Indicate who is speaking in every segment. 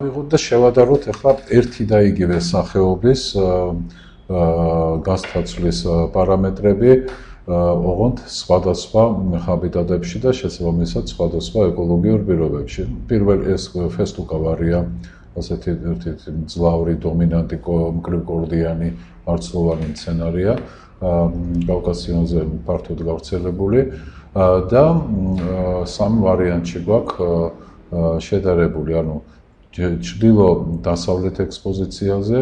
Speaker 1: ვიღოთ და შევადაროთ ახლა ერთი და იგივე სახეობის გაზთაცვლის პარამეტრები ოღონდ სხვადასხვა ჰაბიტატებში და შესაბამისად სხვადასხვა ეკოლოგიურ პირობებში. პირველ ეს ფესტუკავარია, ასეთი ერთ-ერთი მძლავრი დომინანტი მკრივკორდიანი მარცვლოვანი მცენარეა, კავკასიონზე ფართოდ გავრცელებული და სამ ვარიანტში გვაქვს შედარებული, ანუ ჩრდილო დასავლეთ ექსპოზიციაზე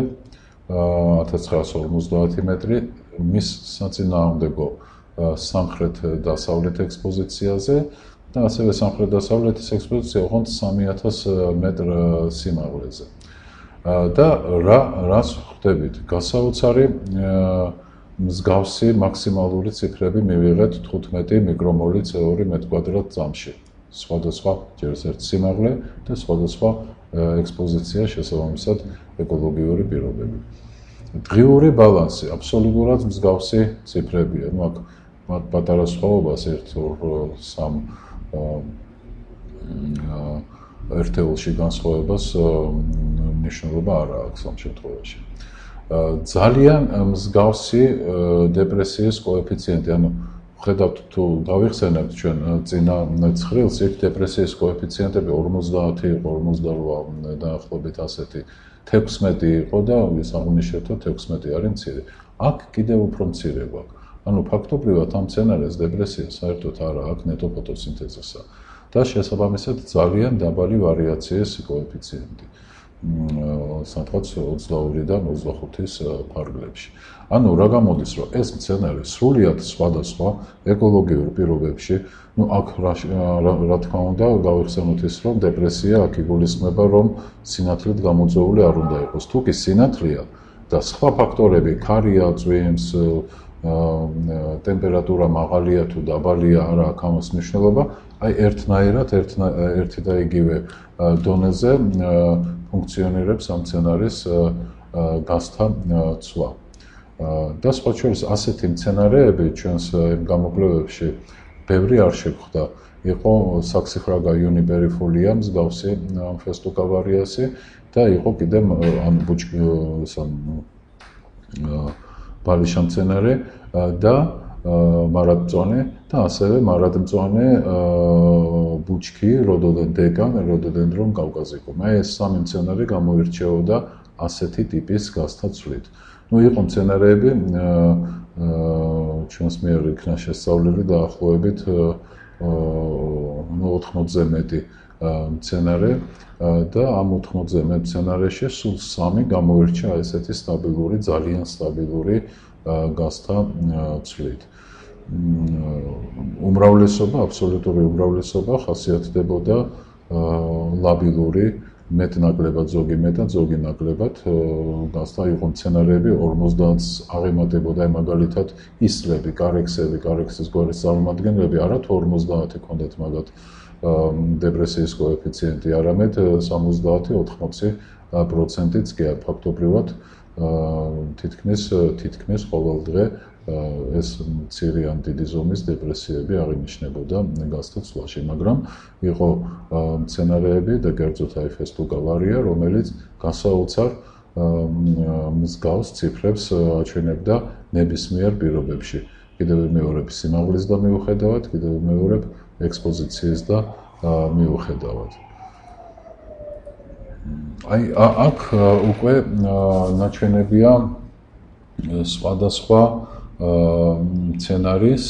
Speaker 1: 1950 მეტრი, მის საწინააღმდეგო სამხრეთ დასავლეთ ექსპოზიციაზე და ასევე სამხრეთ დასავლეთის ექსპოზიცია ოღონდ 3000 მეტრ სიმაღლეზე. და რას ხვდებით? გასაოცარი მსგავსი მაქსიმალური ციფრები მივიღეთ 15 მიკრომოლი CO2 მეტ-კვადრატ წამში. სხვადასხვა ჯერ ერთ სიმაღლე და სხვადასხვა ექსპოზიცია შესაბამისად ეკოლოგიური პირობები. დღიური ბალანსი აბსოლუტურად მსგავსი ციფრებია. ნუ აქ პატარა სხვაობას ერთ-3 ერთეულში განსხვავებას მნიშვნელობა არ აქვს ამ შემთხვევაში. ძალიან მსგავსი დეპრესიის კოეფიციენტი, ანუ ხედავთ თუ გავიხსენებთ ჩვენ წინა ცხრილს, იქ დეპრესიის კოეფიციენტები 50 იყო, 48 დაახლოებით ასეთი, 16 იყო და ის აღნიშნეთ 16 არის მცირე. აქ კიდევ უფრო მცირე გვაქვს. ანუ ფაქტობრივად ამ მცენარეს დეპრესია საერთოდ არ აქვს ნეტო ფოტოსინთეზისა და შესაბამისად ძალიან დაბალი ვარიაციის კოეფიციენტი. სადღაც 22-დან 25-ის ფარგლებში. ანუ რა გამოდის, რომ ეს მცენარე სრულიად სხვადასხვა ეკოლოგიურ პირობებში, ნუ აქ რა თქმა უნდა გავიხსენოთ ის, რომ დეპრესია აქ იგულისხმება, რომ სინათლით გამოწვეული არ უნდა იყოს. თუ კი სინათლეა და სხვა ფაქტორები, ქარია, წვიმს, ტემპერატურა მაღალია თუ დაბალია, არა აქვს ამას მნიშვნელობა, აი ერთნაირად ერთი და იგივე დონეზე ფუნქციონირებს ამ მცენარის გაზთა ცვლა. და სხვა შორის ასეთი მცენარეები ჩვენს გამოკვლევებში ბევრი არ შეგვხვდა. იყო საქსიფრაგა იუნიპერიფოლია, მსგავსი ფესტუკავარიასი და იყო კიდევ ამ ბალიშა მცენარე და მარადმწვანე და ასევე მარადმწვანე ბუჩქი, როდოდენდრონ კავკაზიკუმ. ეს სამი მცენარე გამოირჩეოდა ასეთი ტიპის გაზთა ცვლით. ნუ იყო მცენარეები ჩვენს მიერ იქნა შესწავლილი დაახლოებით 80-ზე მეტი მცენარე და ამ 80-ზე მეტ მცენარეში სულ 3 გამოირჩა ესეთი სტაბილური, ძალიან სტაბილური გაზთა ცვლით. უმრავლესობა, აბსოლუტური უმრავლესობა ხასიათდებოდა ლაბილური, მეტნაკლებად, ზოგი მეტად, ზოგი ნაკლებად გაზთა. იყო მცენარეები 50-ს აღემატებოდა მაგალითად ისლები, კარექსის გვარის წარმომადგენლები, არა თუ 50 ჰქონდათ მაგათ დეპრესიის კოეფიციენტი, არამედ 70-80%-იც კი ფაქტობრივად თითქმის ყოველ დღე ეს მცირე ან დიდი ზომის დეპრესიები აღინიშნებოდა გაზთა ცვლაში, მაგრამ იყო მცენარეები და კერძოდ აი ფესტუკავარია, რომელიც გასაოცარ მსგავს ციფრებს აჩვენებდა ნებისმიერ პირობებში. კიდევ მეორებ სიმაღლის და მიუხედავად, კიდევ მეორებ ექსპოზიციის და მიუხედავად. აი აქ უკვე ნაჩვენებია სხვადასხვა მცენარის,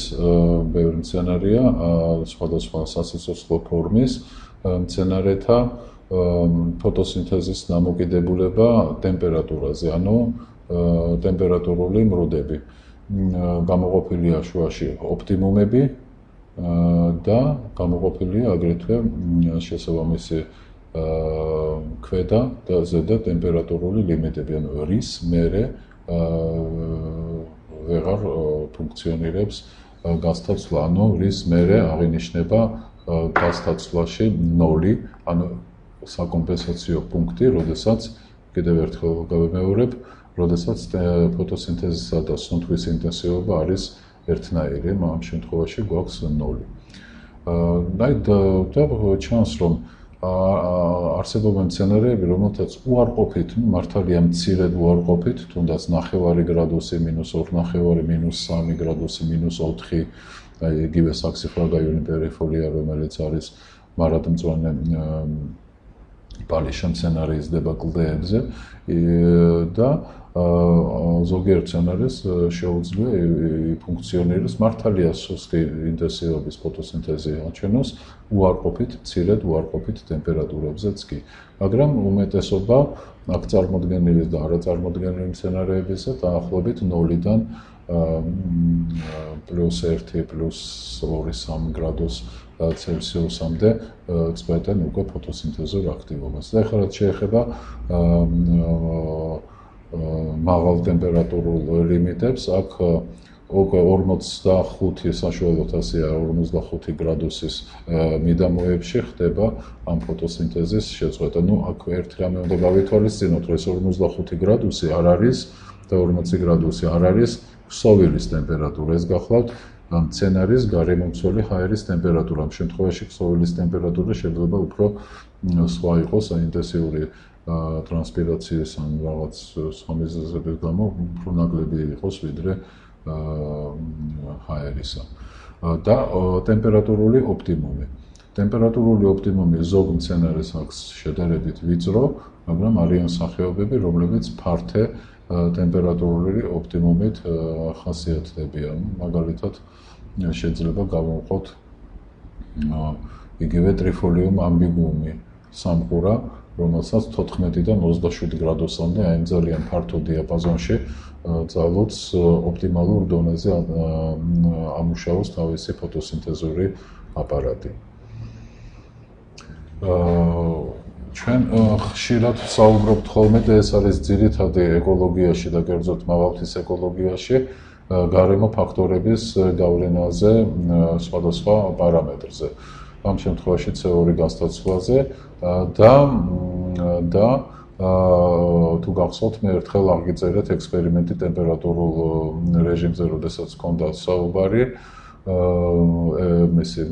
Speaker 1: ბევრი მცენარეა, სხვადასხვა სასიცოცხლო ფორმის მცენარეთა ფოტოსინთეზის დამოკიდებულება ტემპერატურაზე, ანუ ტემპერატურული მრუდები. გამოყოფილია შუაში ოპტიმუმები და გამოყოფილია აგრეთვე შესაბამისი ქვედა და ზედა ტემპერატურული ლიმიტები, ანუ რის მერე ვეღარ ფუნქციონირებს გაზთა ცვლა, ანუ რის მერე აღინიშნება გაზთა ცვლაში 0, ანუ საკომპენსაციო პუნქტი, როდესაც კიდევ ერთხელ გავიმეორებ, როდესაც ფოტოსინთეზისა და სუნთქვის ინტენსივობა არის ერთნაირი, ამ შემთხვევაში გვაქვს 0. და ჩანს, რომ არსებობენ სცენარები, რომელთაც უარყოფით, მართალია მცირედ უარყოფით, თუნდაც 9 გრადუსი, -2.5, -3 გრადუსი, -4, იგივე საქსიფრაგაიული პერიფერია, რომელიც არის მარადმწვანე ბალიშა სცენარიზდება კლდეებზე და ზოგიერთ სცენარეს შეუძლია ფუნქციონირებს მართალია სუსტი ინტენსივობის ფოტოსინთეზი აჩვენოს უარყოფით, მცირედ უარყოფით ტემპერატურებზეც კი. მაგრამ უმეტესობა აქ წარმოდგენილი და არაწწარმოდგენილი სცენარებისა დაახლოებით 0-დან +1, +2-3 გრადუს Celsius-ამდე წყვეტენ უკვე ფოტოსინთეზურ აქტივობას. და ახლა რაც შეეხება მაღალ ტემპერატურულ ლიმიტებს, აქ უკვე 45 საშუალოდ ასეა 45 გრადუსის მიდამოებში ხდება ამ ფოტოსინთეზის შეწყვეტა. აქ ერთი რამე უნდა გავითვალისწინოთ, რომ ეს 45 გრადუსი არ არის და 40 გრადუსი არ არის ქსოვილის ტემპერატურა. ეს გახლავთ სცენარის გარემომცველი ჰაერის ტემპერატურა. ამ შემთხვევაში ქსოვილის ტემპერატურა შეიძლება უფრო სხვა იყოს, ინტენსიური ტრანსპირაციის ან რაღაც სხვა მიზეზების გამო უფრო ნაკლები იყოს ვიდრე ჰაერისა. და ტემპერატურული ოპტიმუმი. ტემპერატურული ოპტიმუმი ზოგ სცენარის აქვს შედარებით ვიწრო, მაგრამ არიან სახეობები, რომლებიც ფართე ტემპერატურული ოპტიმუმით ხასიათდებიან. მაგალითად, შეიძლება გავუყოთ იგივე ტრიფოლიუმ ამბიგუუმი სამყურა, რომელსაც 14-დან 27 გრადუსამდე აი ძალიან ფართო დიაპაზონში ძალუც ოპტიმალურ დონეზე ამუშავოს თავისი ფოტოსინთეზური აპარატი. ჩვენ ხშირად საუბრობთ ხოლმე და ეს არის ძირითადი ეკოლოგიაში და კერძოდ მაღალმთის ეკოლოგიაში გარემო ფაქტორების გავლენაზე სხვადასხვა პარამეტრზე. ამ შემთხვევაში CO2 განსაცვლაზე და თუ გახსოვთ, მე ერთხელ აღიწერეთ ექსპერიმენტი ტემპერატურულ რეჟიმზე, როდესაც ჰქონდა საუბარი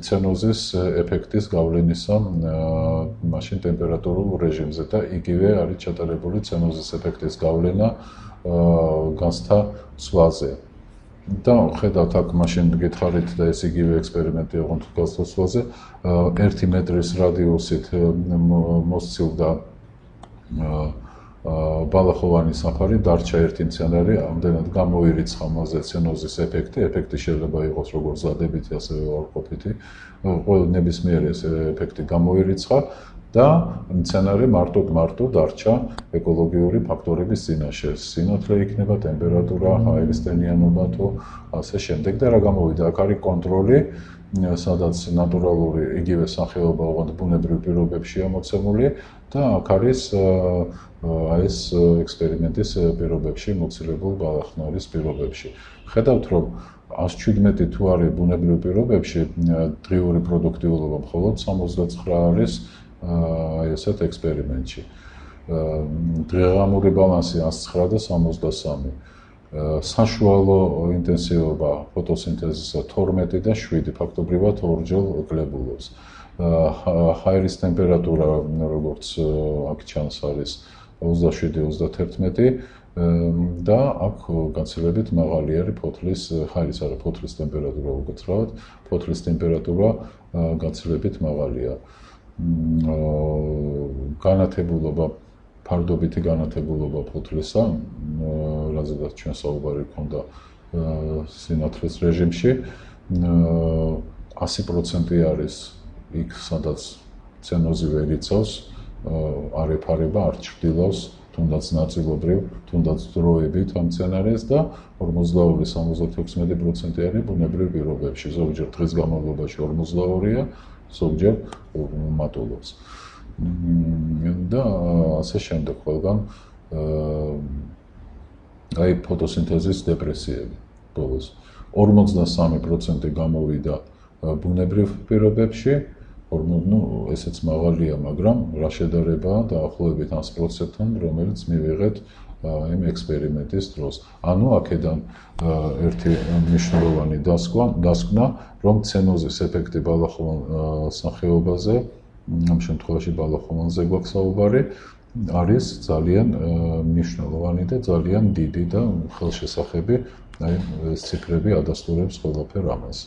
Speaker 1: ცენოზის ეფექტის გავლენისა მაშინ ტემპერატურულ რეჟიმზე და იგივე არის ჩატარებული ცენოზის ეფექტის გავლენა განსთა ცვლაზე. და ხედავთ აქ მაშინ გითხარით და ეს იგივე ექსპერიმენტი იყო თუ განსთა ცვლაზე 1 მეტრის რადიუსით მოსცილდა ბალახოვანი საფარი, დარჩა ერთი მცენარე, ამდენად გამოირიცხა მასზე ცენოზის ეფექტი შეიძლება იყოს როგორც დადებითი, ასევე უარყოფითი. ყოველ ნებისმიერი ეს ეფექტი გამოირიცხა და მცენარე მარტო დარჩა ეკოლოგიური ფაქტორების წინაშე. სინათლე იქნება, ტემპერატურა, ჰაერის ტენიანობა თუ ასე შემდეგ და რა გამოვიდა? აქ არის კონტროლი, სადაც ნატურალური იგივე სახეობა ოღონდ ბუნებრივ პირობებშია მოცემული და აქ არის ეს ექსპერიმენტის პირობებში მოცილებულ ბალახნარის პირობებში. ხედავთ, რომ 117 თუ არის ბუნებრივ პირობებში, დღიური პროდუქტიულობა მხოლოდ 69 არის ესეთ ექსპერიმენტში. დღეღამური ბალანსი 109 და 63. საშუალო ინტენსივობა ფოტოსინთეზისა 12 და 7, ფაქტობრივად ორჯერ კლებულობს. ჰაერის ტემპერატურა, როგორც აქ ჩანს, არის 27-31 და აქ განცილებით მაღალი არის ფოთლის, ჰაერის არა, ფოთლის ტემპერატურა უკაცრავად, ფოთლის ტემპერატურა განცილებით მაღალია. განათებულობა, ფარდობითი განათებულობა ფოთლისა, რაზედაც ჩვენ საუბარი გქონდა სინათლის რეჟიმში, 100% არის იქ, სადაც ცენოზი ვერ იცავს, არ ეფარება, არ ჩრდილავს, თუნდაც ნაწილობრივ, თუნდაც დროებით ამ სცენარეს და 42-76% არის ბუნებრივ პირობებში. ზოგჯერ დღის განმავლობაში 42-ია, ზოგჯერ მატულობს. და ასე შემდეგ ყველგან აი ფოტოსინთეზის დეპრესიები ბოლოს 53% გამოვიდა ბუნებრივ პირობებში, ესეც მაღალია, მაგრამ რა შედარებაა დაახლოებით 100%-თან, რომელიც მივიღეთ იმ ექსპერიმენტის დროს. ანუ აქედან ერთი მნიშვნელოვანი დასკვნა, რომ ცენოზის ეფექტი ბალახოვან სახეობაზე ამ შემთხვევაში ბალახოვანზე გვაქვს საუბარი, არის ძალიან მნიშვნელოვანი და ძალიან დიდი და ხელშესახები, აი ეს ციფრები ადასტურებს ყველაფერ ამას.